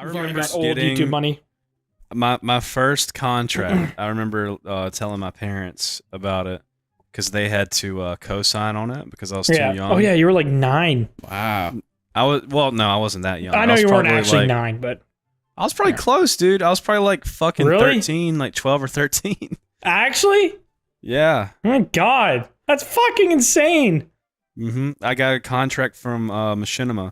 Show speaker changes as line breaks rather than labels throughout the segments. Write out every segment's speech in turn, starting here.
remember
that old
getting
YouTube money.
my first contract. I remember telling my parents about it because they had to co-sign on it because I was too young.
Oh yeah, you were like 9.
Wow.
No, I wasn't that young.
I know
was
you weren't
probably,
actually
like,
9, but
I was probably close, dude. I was probably like fucking
Really?
13, like 12 or 13.
actually,
Yeah.
oh my god, that's fucking insane.
I got a contract from Machinima.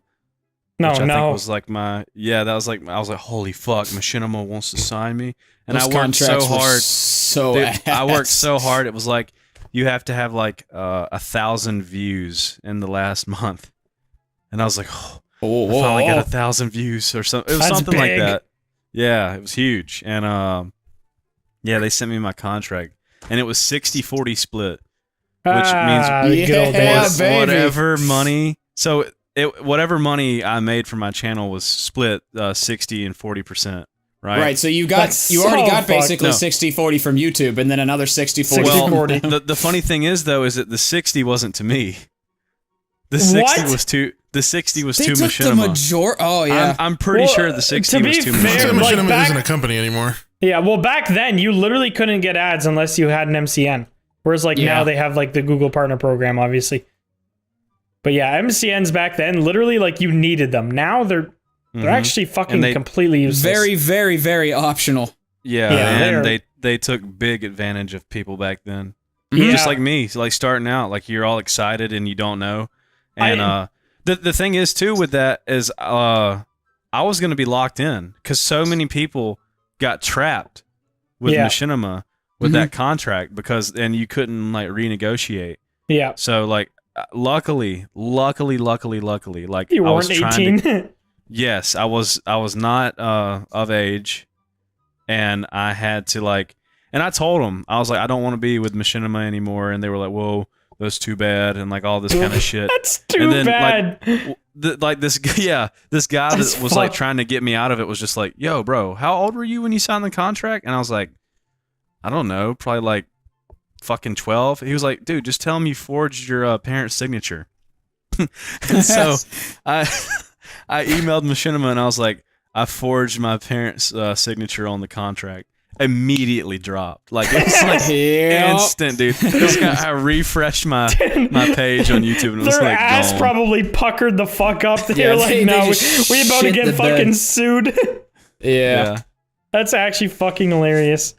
No,
which I
no.
think was like that was like, I was like, holy fuck, Machinima wants to sign me. And
Those
I worked so
contracts were
hard.
So
Dude,
ass.
I worked so hard. It was like, you have to have like 1,000 views in the last month. And I was like, oh, I finally got 1,000 views or something. It was
That's
something like
big.
that. Yeah, it was huge. And yeah, they sent me my contract. And it was 60-40 split. Which means
the good old
Yeah,
days.
baby.
whatever money. So whatever money I made from my channel was split 60 and 40%. Right.
So you
That's
already
so
got basically
fucked.
60-40 from YouTube, and then another 60-40.
60-40.
Well, the funny thing is though, is that the 60 wasn't to me. The 60
What?
was to
They
to
took the
Machinima.
major. Oh yeah.
I'm pretty
Well,
sure the 60
to
was
be
too
fair,
Machinima.
like,
Machinima
back-
isn't a company anymore.
Yeah, well, back then you literally couldn't get ads unless you had an MCN. Whereas like
Yeah.
now they have like the Google Partner Program, obviously. But yeah, MCNs back then, literally like you needed them. Now they're actually fucking
And they-
completely useless.
Very, very, very optional.
Yeah,
Yeah,
and
they're-
they took big advantage of people back then.
Yeah.
Just like me, like starting out, like you're all excited and you don't know. And the thing is too with that is I was gonna be locked in because so many people got trapped with
Yeah.
Machinima with that contract and you couldn't like renegotiate.
Yeah.
So like luckily, like
You
I was
weren't
trying
18.
to, yes, I was not of age, and I had to like, and I told them I was like, I don't want to be with Machinima anymore, and they were like, whoa, that's too bad, and like all this kind of shit.
That's too
And then,
bad.
Like this guy
That's
that was like
fucked.
trying to get me out of it was just like, yo, bro, how old were you when you signed the contract? And I was like, I don't know, probably like fucking 12. He was like, dude, just tell him you forged your parents' signature. And so I emailed Machinima and I was like, I forged my parents' signature on the contract. Immediately dropped. Like it's like
Yep.
instant, dude. This guy, I refreshed my page on YouTube and it was
Their
like
ass
gone.
probably puckered the fuck up. They're
Yeah,
like,
they
no,
just
we about to
shit
get
the
fucking
bed.
sued.
Yeah.
That's actually fucking hilarious.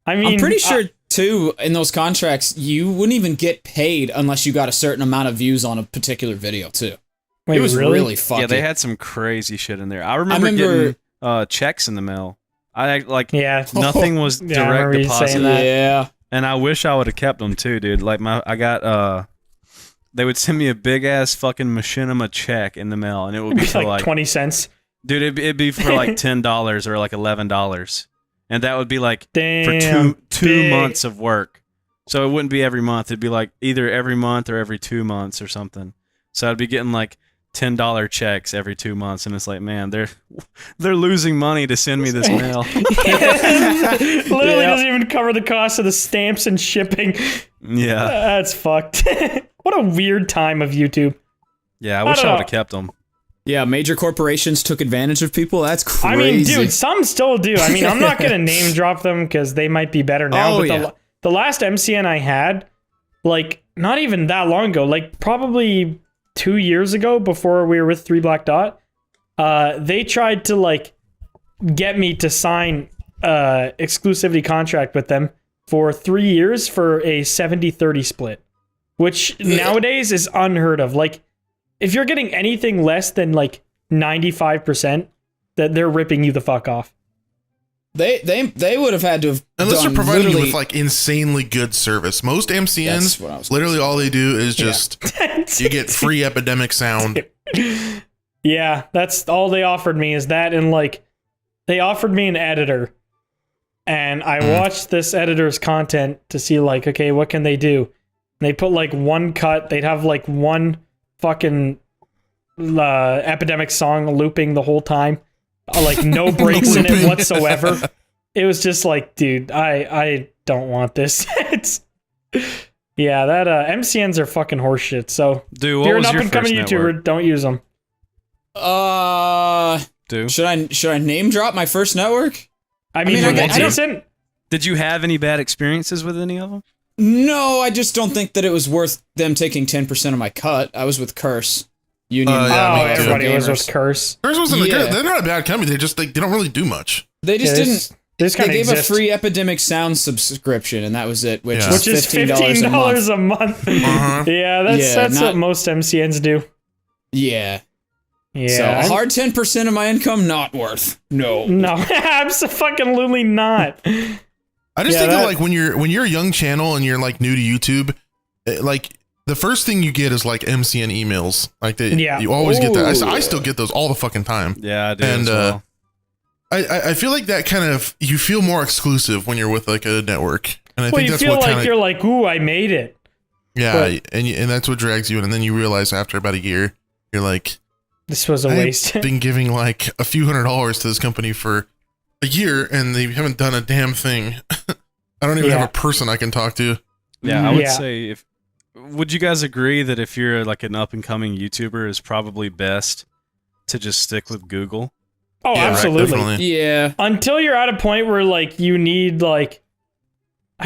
I mean,
I'm pretty sure too in those contracts you wouldn't even get paid unless you got a certain amount of views on a particular video too.
wait,
It was really fucking.
Yeah, they had some crazy shit in there. I remember getting checks in the mail. I like nothing was
Yeah, I
direct
remember you
deposit,
saying that.
Yeah.
and I wish I would have kept them too, dude. Like I got they would send me a big ass fucking Machinima check in the mail, and it would be
It'd
for
be
like
20 cents.
dude, it'd be for like $10 or like $11, and that would be like
Damn.
for two
big.
months of work. So it wouldn't be every month. It'd be like either every month or every 2 months or something. So I'd be getting like $10 checks every 2 months, and it's like, man, they're losing money to send me this mail.
Literally doesn't even cover the cost of the stamps and shipping.
Yeah,
That's fucked. What a weird time of YouTube.
yeah. I wish
don't
I would
know.
have kept them.
Yeah, major corporations took advantage of people. That's crazy.
I mean, dude, some still do. I mean, I'm not going to name drop them because they might be better now.
Oh,
but
yeah.
the last MCN I had, like, not even that long ago, like, probably 2 years ago before we were with 3 Black Dot, they tried to, like, get me to sign exclusivity contract with them for 3 years for a 70-30 split, which nowadays is unheard of. Like, if you're getting anything less than like 95%, that they're ripping you the fuck off.
They would have had to have
Unless
done
they're providing you
literally-
with like insanely good service. Most
That's
MCNs,
what I was
literally all they do is just you get free epidemic sound.
Yeah, that's all they offered me is that, and like they offered me an editor, and I watched this editor's content to see like, okay, what can they do? And they put like one cut. They'd have like one fucking epidemic song looping the whole time, like no breaks in it
Looping.
whatsoever. It was just like, dude, I don't want this. It's yeah, that MCNs are fucking horseshit. So
Dude,
if
what
you're an
was
up
your
and coming
first
YouTuber,
network?
don't use them.
do.
Should I name drop my first network?
I mean,
I
listen.
Did you have any bad experiences with any of them?
No, I just don't think that it was worth them taking 10% of my cut. I was with Curse. Union.
Yeah, me too.
Everybody was with Curse.
Theirs wasn't
Yeah.
good. They're not a bad company. They just they don't really do much.
They just didn't.
They
gave a free Epidemic Sound subscription, and that was it, which
Yeah.
is $15
a month.
Uh-huh.
Yeah, that's what most MCNs do.
Yeah.
Yeah.
So a hard 10% of my income, not worth. No.
No, absolutely not.
I just think that like when you're a young channel and you're like new to YouTube, like the first thing you get is like MCN emails. Like you always get that. I still get those all the fucking time.
Yeah, I do
And
as well.
I feel like that kind of you feel more exclusive when you're with like a network. And I think
you
that's
feel
what
like
kinda,
you're like, ooh, I made it.
yeah, and that's what drags you in. And then you realize after about a year, you're like,
This was a waste.
I've been giving like a few $100s to this company for a year, and they haven't done a damn thing. I don't even have a person I can talk to.
Yeah, I would say would you guys agree that if you're like an up and coming YouTuber, it's probably best to just stick with Google?
Oh,
Yeah,
absolutely.
right,
Yeah.
Until you're at a point where like you need like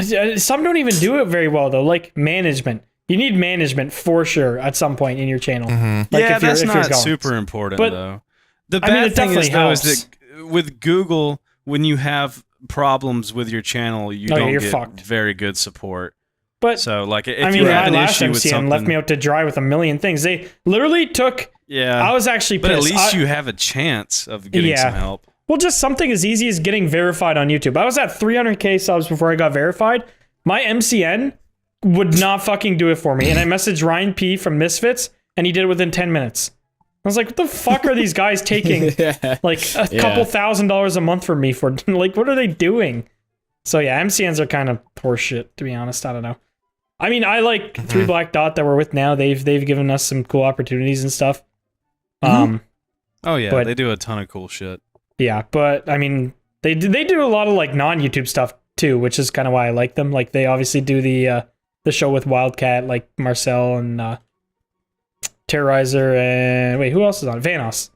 some don't even do it very well though, like management. You need management for sure at some point in your channel.
Mm-hmm.
Like
yeah,
if you're
that's not
going.
super important
But,
though. The
I mean,
bad
it
thing is
definitely
though is
helps.
that with Google, when you have problems with your channel, you don't
you're
get
fucked.
very good support.
But
So like if
I mean,
you
my
have an
last
issue with
MCN
something,
left me out to dry with a million things. They literally took.
yeah,
I was actually
but
pissed.
at least
I-
you have a chance of getting some help.
Well, just something as easy as getting verified on YouTube. I was at 300K subs before I got verified. My MCN would not fucking do it for me. And I messaged Ryan P from Misfits, and he did it within 10 minutes. I was like, what the fuck are these guys taking like a couple $1,000s a month from me for? Like, what are they doing? So yeah, MCNs are kind of horseshit, to be honest. I don't know. I mean, I like 3 Black Dot that we're with now. They've given us some cool opportunities and stuff.
Oh yeah,
but-
they do a ton of cool shit.
Yeah, but I mean, they do a lot of like non-YouTube stuff too, which is kind of why I like them. Like they obviously do the show with Wildcat, like Marcel and Terrorizer, and wait, who else is on it? Vanos.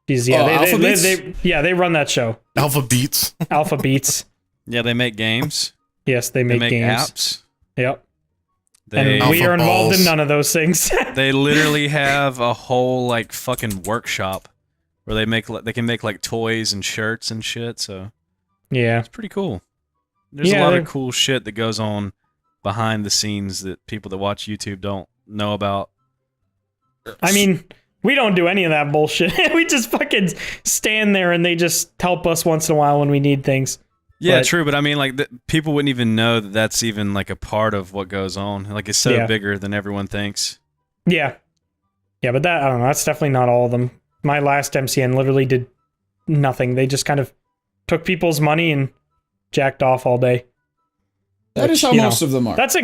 Jeez, yeah,
Alpha Beats?
they run that show.
Alpha Beats.
Alpha Beats.
Yeah, they make games.
Yes, they
They
make
make
games.
apps.
Yep.
They
And we
Alpha
are involved
balls.
in none of those things.
they literally have a whole like fucking workshop where they can make like toys and shirts and shit. So
Yeah.
it's pretty cool. There's a lot of cool shit that goes on behind the scenes that people that watch YouTube don't know about.
I mean, we don't do any of that bullshit. We just fucking stand there and they just help us once in a while when we need things.
Yeah,
But-
true, but I mean, like, people wouldn't even know that that's even like a part of what goes on. Like, it's so
Yeah.
bigger than everyone thinks.
Yeah. Yeah, but that, I don't know, that's definitely not all of them. My last MCN literally did nothing. They just kind of took people's money and jacked off all day.
That is how
you know,
most of them are.
That's a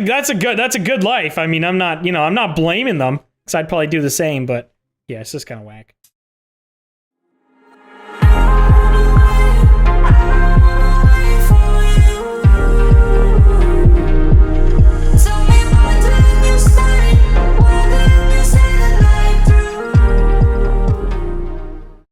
good life. I mean, I'm not blaming them because I'd probably do the same, but yeah, it's just kind of whack.